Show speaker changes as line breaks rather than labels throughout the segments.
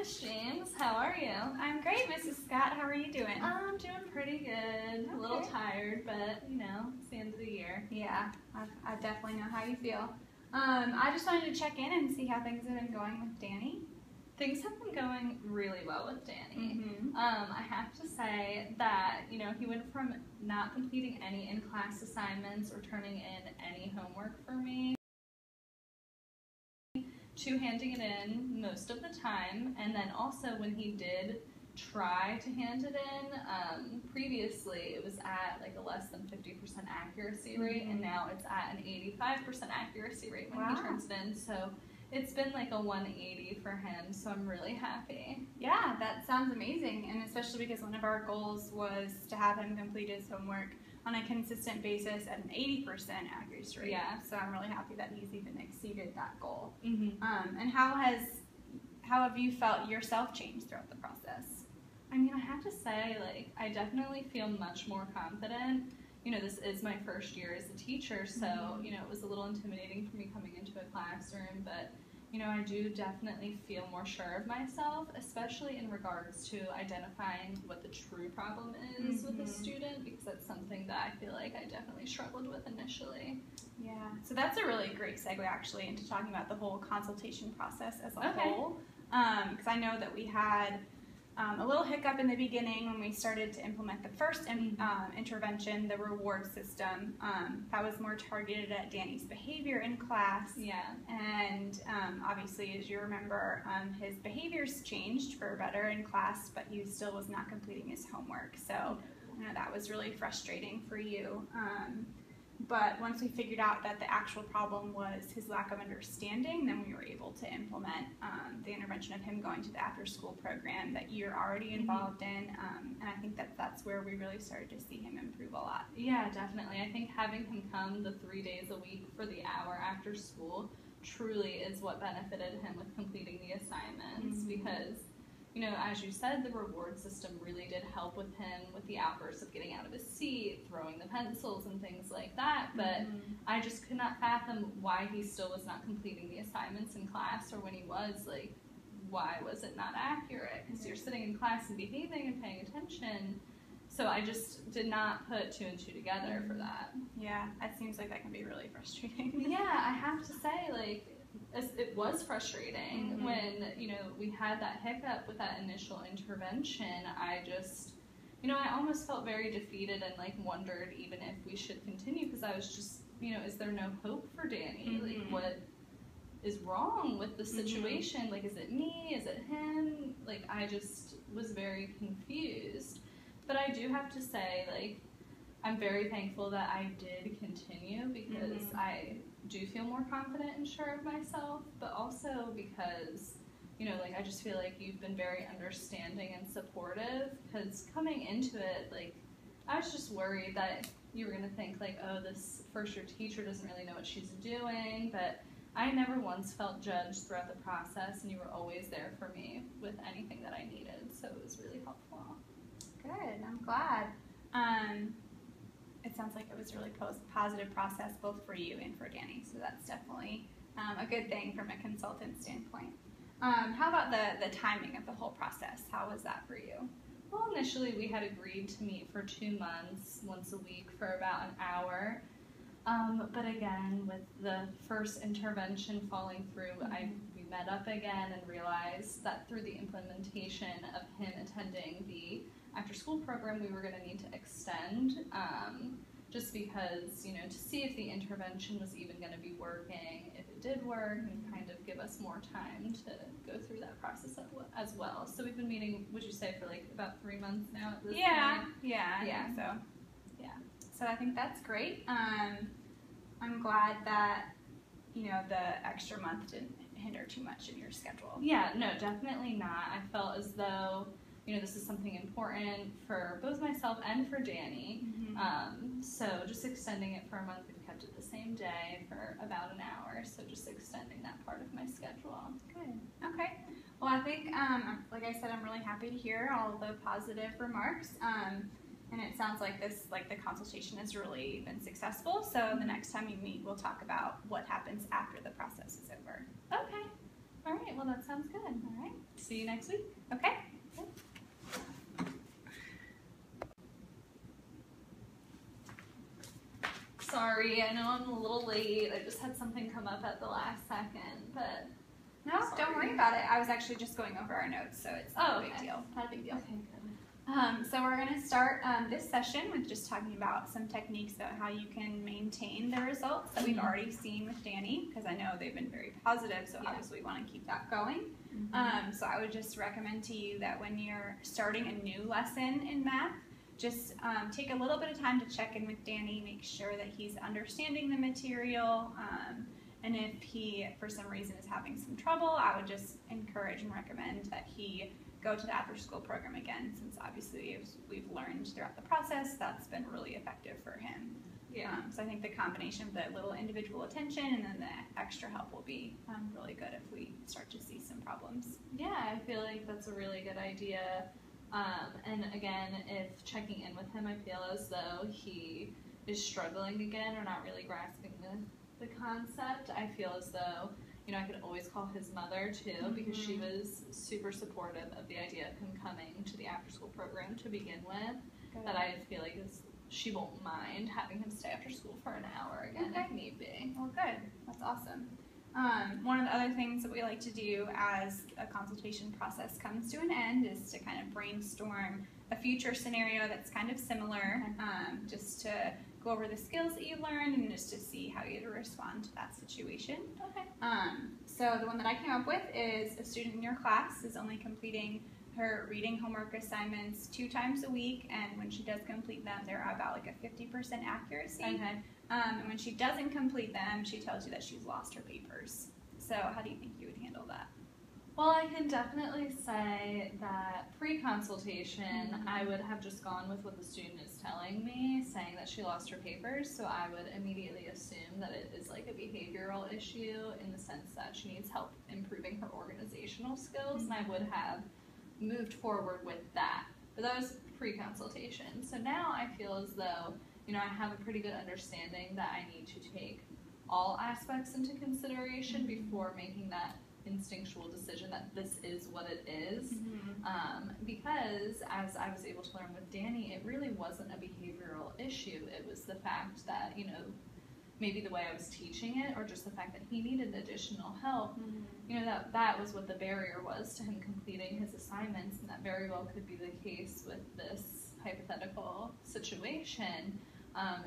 Miss James. How are you?
I'm great, Mrs. Scott. How are you doing?
I'm doing pretty good.
Okay.
A little tired, but you know, it's the end of the year.
Yeah, I definitely know how you feel. I just wanted to check in and see how things have been going with Danny.
Things have been going really well with Danny.
Mm-hmm.
I have to say that, you know, he went from not completing any in-class assignments or turning in any homework for me to handing it in most of the time, and then also when he did try to hand it in, previously it was at like a less than 50% accuracy rate, and now it's at an 85% accuracy rate when he turns it in, so it's been like a 180 for him, so I'm really happy.
Yeah, that sounds amazing, and especially because one of our goals was to have him complete his homework on a consistent basis at an 80% accuracy rate.
Yeah.
So I'm really happy that he's even exceeded that goal.
Mm-hmm.
And how have you felt yourself change throughout the process?
I mean, I have to say, like, I definitely feel much more confident. You know, this is my first year as a teacher, so, you know, it was a little intimidating for me coming into a classroom, but, you know, I do definitely feel more sure of myself, especially in regards to identifying what the true problem is with a student, because that's something that I feel like I definitely struggled with initially.
Yeah, so that's a really great segue actually into talking about the whole consultation process as a whole, because I know that we had a little hiccup in the beginning when we started to implement the first intervention, the reward system. That was more targeted at Danny's behavior in class.
Yeah.
And obviously, as you remember, his behaviors changed for better in class, but he still was not completing his homework. So you know, that was really frustrating for you. But once we figured out that the actual problem was his lack of understanding, then we were able to implement the intervention of him going to the after-school program that you're already involved in, and I think that's where we really started to see him improve a lot.
Yeah, definitely. I think having him come the 3 days a week for the hour after school truly is what benefited him with completing the assignments, because, you know, as you said, the reward system really did help with him with the outbursts of getting out of his seat, throwing the pencils and things like that, but I just could not fathom why he still was not completing the assignments in class, or when he was, like, why was it not accurate? Because you're sitting in class and behaving and paying attention, so I just did not put 2 and 2 together for that.
Yeah, that seems like that can be really frustrating.
Yeah, I have to say, like, it was frustrating when, you know, we had that hiccup with that initial intervention. I just, you know, I almost felt very defeated and, like, wondered even if we should continue, because I was just, you know, is there no hope for Danny? Like, what is wrong with the situation? Like, is it me? Is it him? Like, I just was very confused. But I do have to say, like, I'm very thankful that I did continue, because I do feel more confident and sure of myself, but also because, you know, like, I just feel like you've been very understanding and supportive, because coming into it, like, I was just worried that you were going to think, like, oh, this first-year teacher doesn't really know what she's doing, but I never once felt judged throughout the process, and you were always there for me with anything that I needed, so it was really helpful.
Good, I'm glad. It sounds like it was a really positive process both for you and for Danny, so that's definitely a good thing from a consultant standpoint. How about the timing of the whole process? How was that for you?
Well, initially we had agreed to meet for 2 months, once a week for about an hour, but again, with the first intervention falling through, we met up again and realized that through the implementation of him attending the after-school program, we were going to need to extend, just because, you know, to see if the intervention was even going to be working, if it did work, and kind of give us more time to go through that process as well. So we've been meeting, would you say, for like about 3 months now at this point?
Yeah, I think so. Yeah, so I think that's great. I'm glad that, you know, the extra month didn't hinder too much in your schedule.
Yeah, no, definitely not. I felt as though, you know, this is something important for both myself and for Danny. So just extending it for a month, we've kept it the same day for about an hour, so just extending that part of my schedule.
Good. Okay. Well, I think, like I said, I'm really happy to hear all the positive remarks. And it sounds like the consultation has really been successful. So the next time we meet, we'll talk about what happens after the process is over.
Okay. All right, well, that sounds good.
All right.
See you next week.
Okay.
Sorry, I know I'm a little late. I just had something come up at the last second, but
No,
sorry.
Don't worry about it. I was actually just going over our notes, so it's not a big deal. Not a big deal.
Okay, good.
So we're going to start this session with just talking about some techniques about how you can maintain the results that we've already seen with Danny, because I know they've been very positive, so obviously we want to keep that going. So I would just recommend to you that when you're starting a new lesson in math, just take a little bit of time to check in with Danny, make sure that he's understanding the material, and if he, for some reason, is having some trouble, I would just encourage and recommend that he go to the after-school program again, since obviously we've learned throughout the process that's been really effective for him.
Yeah.
So I think the combination of the little individual attention and then the extra help will be really good if we start to see some problems.
Yeah, I feel like that's a really good idea. And again, if checking in with him, I feel as though he is struggling again or not really grasping the concept, I feel as though, you know, I could always call his mother too, because she was super supportive of the idea of him coming to the after-school program to begin with.
Good.
That I feel like she won't mind having him stay after school for an hour again if need be.
Well, good. That's awesome. One of the other things that we like to do as a consultation process comes to an end is to kind of brainstorm a future scenario that's kind of similar, just to go over the skills that you learned and just to see how you'd respond to that situation.
Okay.
So the one that I came up with is a student in your class is only completing her reading homework assignments 2 times a week, and when she does complete them, they're about like a 50% accuracy.
Okay.
And when she doesn't complete them, she tells you that she's lost her papers. So how do you think you would handle that?
Well, I can definitely say that pre-consultation, I would have just gone with what the student is telling me, saying that she lost her papers, so I would immediately assume that it is like a behavioral issue in the sense that she needs help improving her organizational skills, and I would have moved forward with that. But that was pre-consultation. So now I feel as though, you know, I have a pretty good understanding that I need to take all aspects into consideration before making that instinctual decision that this is what it is. Because as I was able to learn with Danny, it really wasn't a behavioral issue. It was the fact that, you know, maybe the way I was teaching it, or just the fact that he needed additional help, you know, that was what the barrier was to him completing his assignments, and that very well could be the case with this hypothetical situation.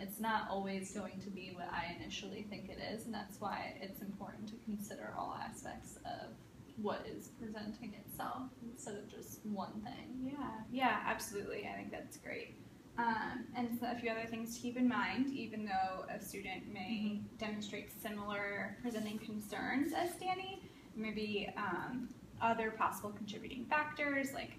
It's not always going to be what I initially think it is, and that's why it's important to consider all aspects of what is presenting itself instead of just one thing.
Yeah, absolutely. I think that's great. And so a few other things to keep in mind, even though a student may demonstrate similar presenting concerns as Danny, maybe other possible contributing factors like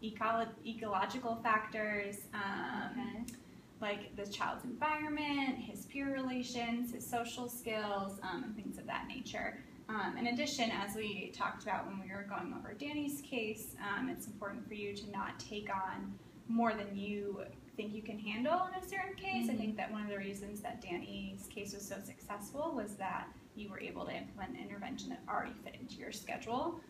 ecological factors, like the child's environment, his peer relations, his social skills, and things of that nature. In addition, as we talked about when we were going over Danny's case, it's important for you to not take on more than you think you can handle in a certain case. I think that one of the reasons that Danny's case was so successful was that you were able to implement an intervention that already fit into your schedule.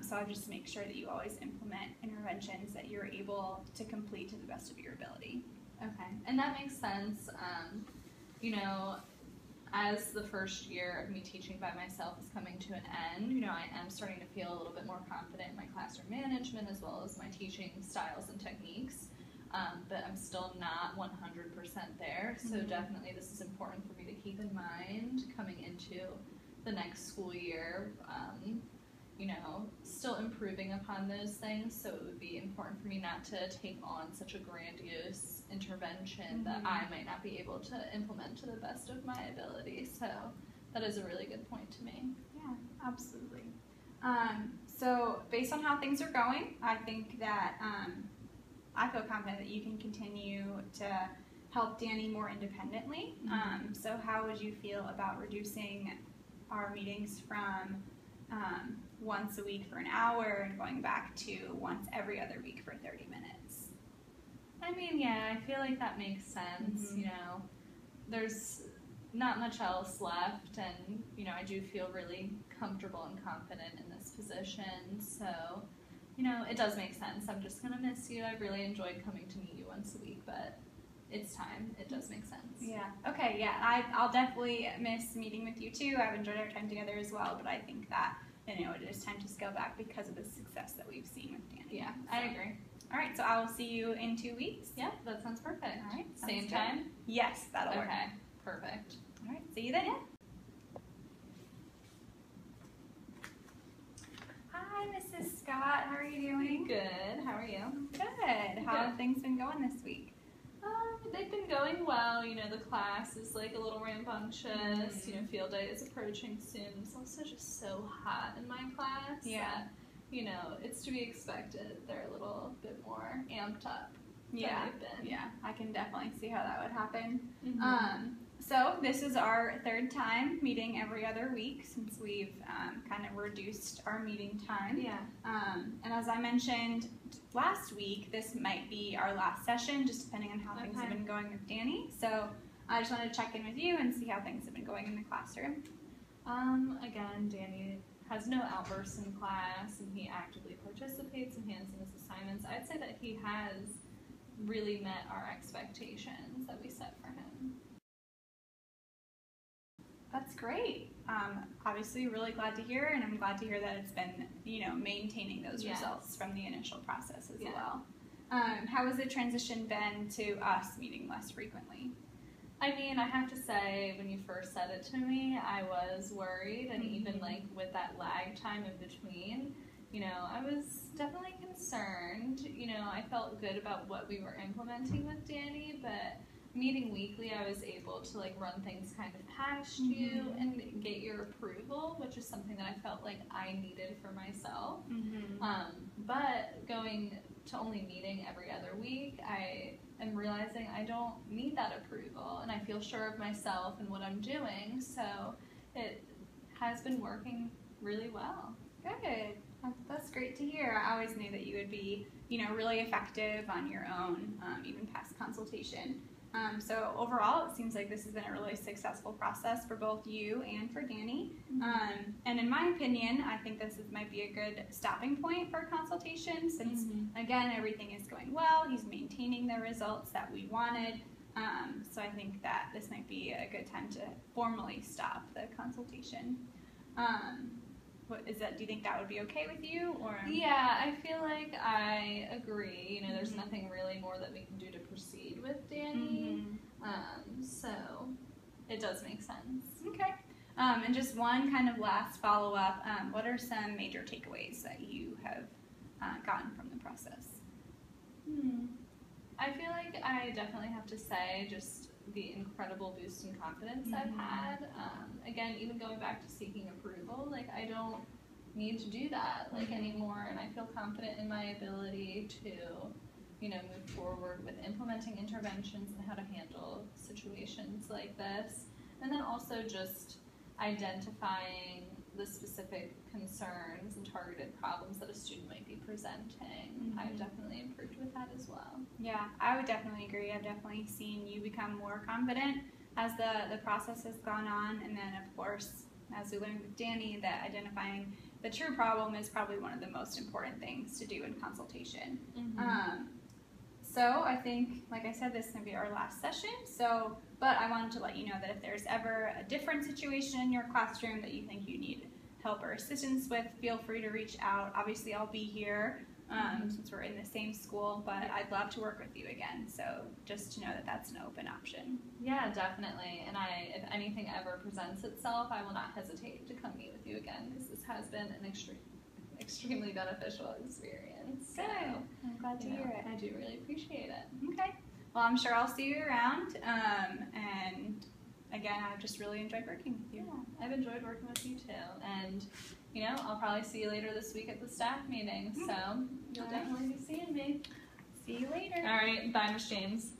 So I just make sure that you always implement interventions that you're able to complete to the best of your ability.
Okay, and that makes sense. You know, as the first year of me teaching by myself is coming to an end, you know, I am starting to feel a little bit more confident in my classroom management as well as my teaching styles and techniques, but I'm still not 100% there, so definitely this is important for me to keep in mind coming into the next school year. You know, still improving upon those things, so it would be important for me not to take on such a grandiose intervention that I might not be able to implement to the best of my ability. So that is a really good point to me.
Yeah, absolutely. So based on how things are going, I think that I feel confident that you can continue to help Danny more independently. So how would you feel about reducing our meetings from once a week for an hour and going back to once every other week for 30 minutes?
I mean, yeah, I feel like that makes sense. You know, there's not much else left, and, you know, I do feel really comfortable and confident in this position. So, you know, it does make sense. I'm just gonna miss you. I really enjoyed coming to meet you once a week, but it's time. It does make sense.
Yeah. Okay. Yeah. I'll definitely miss meeting with you too. I've enjoyed our time together as well, but I think that, you know, it is time to scale back because of the success that we've seen with Danny.
Yeah, I agree.
All right. So I will see you in 2 weeks.
Yeah, that sounds perfect.
All right.
Same time?
Yes, that'll work.
Okay. Perfect.
All right. See you then.
Yeah.
Hi, Mrs. Scott. How are you doing?
Good. How are you?
Good. How have things been going this week?
They've been going well. You know, the class is like a little rambunctious. You know, field day is approaching soon. It's also just so hot in my class.
Yeah.
That, you know, it's to be expected. They're a little bit more amped up.
Yeah.
Than they've been.
Yeah. I can definitely see how that would happen.
Mm-hmm.
So this is our 3rd time meeting every other week since we've kind of reduced our meeting time.
Yeah.
And as I mentioned last week, this might be our last session, just depending on how things have been going with Danny. So I just wanted to check in with you and see how things have been going in the classroom.
Again, Danny has no outbursts in class, and he actively participates and hands in his assignments. I'd say that he has really met our expectations that we set for him.
That's great. Obviously, really glad to hear, and I'm glad to hear that it's been, you know, maintaining those results from the initial process as well. How has the transition been to us meeting less frequently?
I mean, I have to say, when you first said it to me, I was worried, and even like with that lag time in between, you know, I was definitely concerned. You know, I felt good about what we were implementing with Danny, but meeting weekly, I was able to like run things kind of past you and get your approval, which is something that I felt like I needed for myself. But going to only meeting every other week, I am realizing I don't need that approval, and I feel sure of myself and what I'm doing. So it has been working really well.
Good. That's great to hear. I always knew that you would be, you know, really effective on your own, even past consultation. So overall, it seems like this has been a really successful process for both you and for Danny. And in my opinion, I think this might be a good stopping point for consultation since, again, everything is going well. He's maintaining the results that we wanted. So I think that this might be a good time to formally stop the consultation. Do you think that would be okay with you? Or
yeah, I feel like I agree. You know, there's nothing really more that we can do to proceed with Danny. So it does make sense.
Okay. And just one kind of last follow-up, what are some major takeaways that you have gotten from the process?
I feel like I definitely have to say just the incredible boost in confidence I've had. Again, even going back to seeking approval, like I don't need to do that like anymore, and I feel confident in my ability to, you know, move forward with implementing interventions and how to handle situations like this. And then also just identifying the specific concerns and targeted problems that a student might be presenting. I've definitely improved with that as well.
Yeah, I would definitely agree. I've definitely seen you become more confident as the process has gone on. And then, of course, as we learned with Danny, that identifying the true problem is probably one of the most important things to do in consultation. So I think, like I said, this is going to be our last session. But I wanted to let you know that if there's ever a different situation in your classroom that you think you need help or assistance with, feel free to reach out. Obviously, I'll be here since we're in the same school, but I'd love to work with you again. So just to know that that's an open option.
Yeah, definitely. And if anything ever presents itself, I will not hesitate to come meet with you again, because this has been an extremely beneficial experience.
Good. So, I'm glad to hear it.
I do really appreciate it.
Okay. Well, I'm sure I'll see you around. And again, I've just really enjoyed working with you.
Yeah, I've enjoyed working with you too. And, you know, I'll probably see you later this week at the staff meeting. So you'll definitely be seeing me.
See you later.
All right. Bye, Miss James.